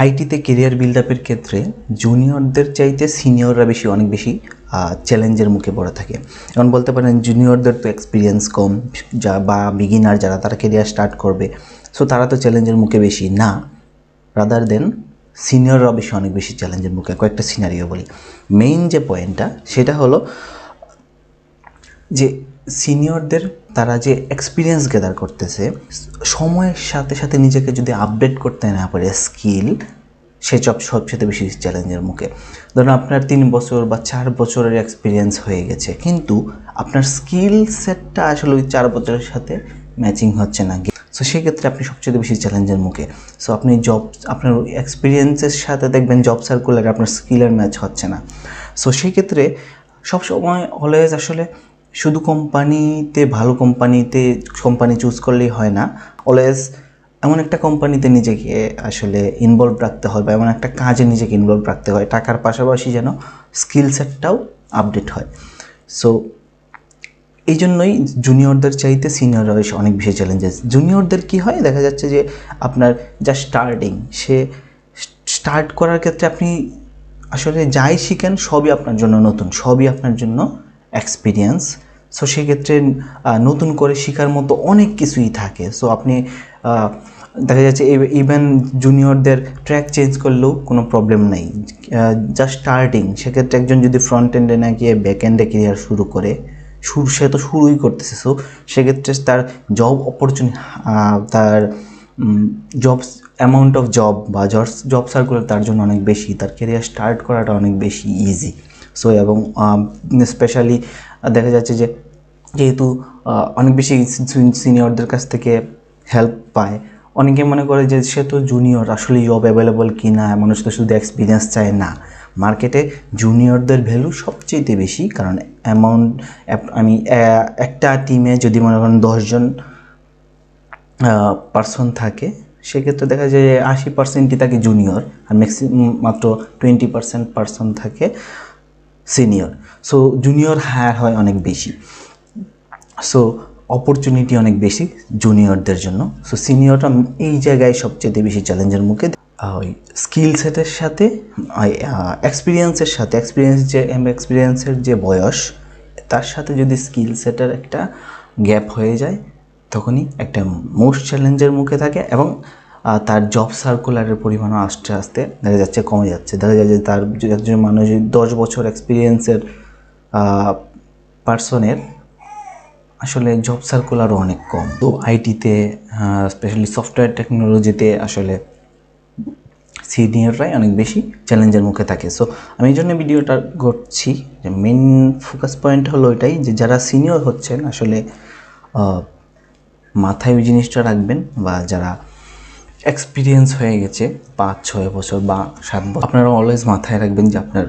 আইটিতে career build আপের ক্ষেত্রে জুনিয়রদের চাইতে সিনিয়ররা অনেক বেশি চ্যালেঞ্জের মুখে পড়ে থাকে। যেমন বলতে পারেন জুনিয়রদের তো এক্সপিরিয়েন্স কম, বা বিগিনার যারা তারা কেরিয়ার স্টার্ট করবে, সো তারা তো চ্যালেঞ্জের মুখে বেশি না, রাদার দেন সিনিয়ররা অনেক বেশি চ্যালেঞ্জের মুখে। কয়েকটা সিনারিও বলি। মেইন যে পয়েন্টটা সেটা হলো যে সিনিয়রদের তারা যে এক্সপিরিয়েন্স গ্যাদার করতেছে, সময়ের সাথে সাথে নিজেকে যদি আপডেট করতে না পারে স্কিল, সে সবচেয়ে বেশি চ্যালেঞ্জের মুখে। ধরুন আপনার 3 বছর বা 4 বছরের এক্সপিরিয়েন্স হয়ে গেছে, কিন্তু আপনার স্কিল সেটটা আসলে ওই 4 বছরের সাথে ম্যাচিং হচ্ছে না, সো সেক্ষেত্রে আপনি সবচেয়ে বেশি চ্যালেঞ্জের মুখে। সো আপনি আপনার এক্সপিরিয়েন্সের সাথে দেখবেন জব সার্কুলারে আপনার স্কিলের ম্যাচ হচ্ছে না। সো সেক্ষেত্রে সবসময় অলওয়েজ আসলে শুধু ভালো কোম্পানি চুজ করলেই হয় না, অলওয়েজ এমন একটা কোম্পানিতে নিজেকে আসলে ইনভলভ রাখতে হয়, বা এমন একটা কাজে নিজেকে ইনভলভ রাখতে হয় টাকার পাশাপাশি যেন স্কিল সেটটাও আপডেট হয়। সো এই জন্যই জুনিয়রদের চাইতে সিনিয়ররা অনেক বেশি চ্যালেঞ্জেস। জুনিয়রদের কী হয়, দেখা যাচ্ছে যে আপনার যা স্টার্ট করার ক্ষেত্রে আপনি আসলে যাই শিখেন সবই আপনার জন্য নতুন, সবই আপনার জন্য এক্সপিরিয়েন্স। সো সেক্ষেত্রে নতুন করে শেখার মতো অনেক কিছুই থাকে। সো আপনি দেখা যাচ্ছে ইভেন জুনিয়রদের ট্র্যাক চেঞ্জ করলেও কোনো প্রবলেম নেই, জাস্ট স্টার্টিং। সেক্ষেত্রে একজন যদি ফ্রন্ট এন্ডে না গিয়ে ব্যাক এন্ডে কেরিয়ার শুরু করে, সে তো শুরুই করতেছে, সো সেক্ষেত্রে তার জব অপরচুনিটি, তার অ্যামাউন্ট অফ জব বা জব সার্কুলার তার জন্য অনেক বেশি, তার কেরিয়ার স্টার্ট করাটা অনেক বেশি ইজি। সো এবং স্পেশালি দেখা যাচ্ছে যে যেহেতু অনেক বেশি সিনিয়রদের কাছ থেকে হেল্প পায়, অনেকে মনে করে যে সে তো জুনিয়র, আসলে জব অ্যাভেলেবল কি না, মানুষ তো শুধু এক্সপিরিয়েন্স চায় না। মার্কেটে জুনিয়রদের ভ্যালু সবচেয়ে বেশি, কারণ একটা টিমে যদি মনে করেন 10 জন পার্সন থাকে, সেক্ষেত্রে দেখা যায় 80%ই থাকে জুনিয়র, আর মাত্র 20% পার্সন থাকে সিনিয়র। সো জুনিয়র হায়ার হয় অনেক বেশি, সো অপরচুনিটি অনেক বেশি জুনিয়রদের জন্য। সো সিনিয়ররা এই জায়গায় সবচেয়ে বেশি চ্যালেঞ্জের মুখে। ওই স্কিল সেটের সাথে এক্সপিরিয়েন্সের যে বয়স, তার সাথে যদি স্কিল সেটের একটা গ্যাপ হয়ে যায়, তখনই একটা মোস্ট চ্যালেঞ্জের মুখে থাকে, এবং তার জব সার্কুলারের পরিমাণও আস্তে আস্তে দেখা যাচ্ছে কমে যাচ্ছে। দেখা যায় যে তার একজন মানুষ 10 বছর এক্সপিরিয়েন্সের পার্সনের আসলে জব সার্কুলারও অনেক কম। তো আইটিতে স্পেশালি সফটওয়্যার টেকনোলজিতে আসলে সিনিয়ররাই অনেক বেশি চ্যালেঞ্জের মুখে থাকে। সো আমি এই জন্য ভিডিওটা করছি, যে মেন ফোকাস পয়েন্ট হলো এটাই, যে যারা সিনিয়র হচ্ছেন আসলে মাথায় ওই জিনিসটা রাখবেন, বা যারা এক্সপিরিয়েন্স হয়ে গেছে 5-6 বছর বা 7 বছর, আপনারা অলওয়েজ মাথায় রাখবেন যে আপনার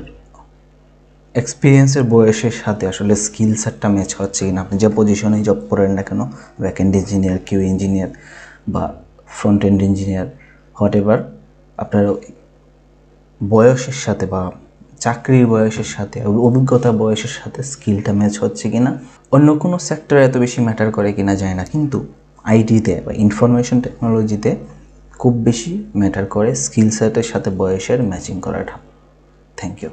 এক্সপিরিয়েন্সের বয়সের সাথে আসলে স্কিল সেটটা ম্যাচ হচ্ছে কিনা। আপনি যে পজিশনে জব করেন না কেন, back end engineer, Q engineer বা front end engineer, whatever, আপনার বয়সের সাথে বা চাকরির বয়সের সাথে, অভিজ্ঞতা বয়সের সাথে স্কিলটা ম্যাচ হচ্ছে কিনা। অন্য কোনো সেক্টরে এত বেশি ম্যাটার করে কিনা যায় না, কিন্তু আইটিতে বা ইনফরমেশন টেকনোলজিতে খুব বেশি ম্যাটার করে স্কিল সেটের সাথে বয়সের ম্যাচিং করাটা। Thank you.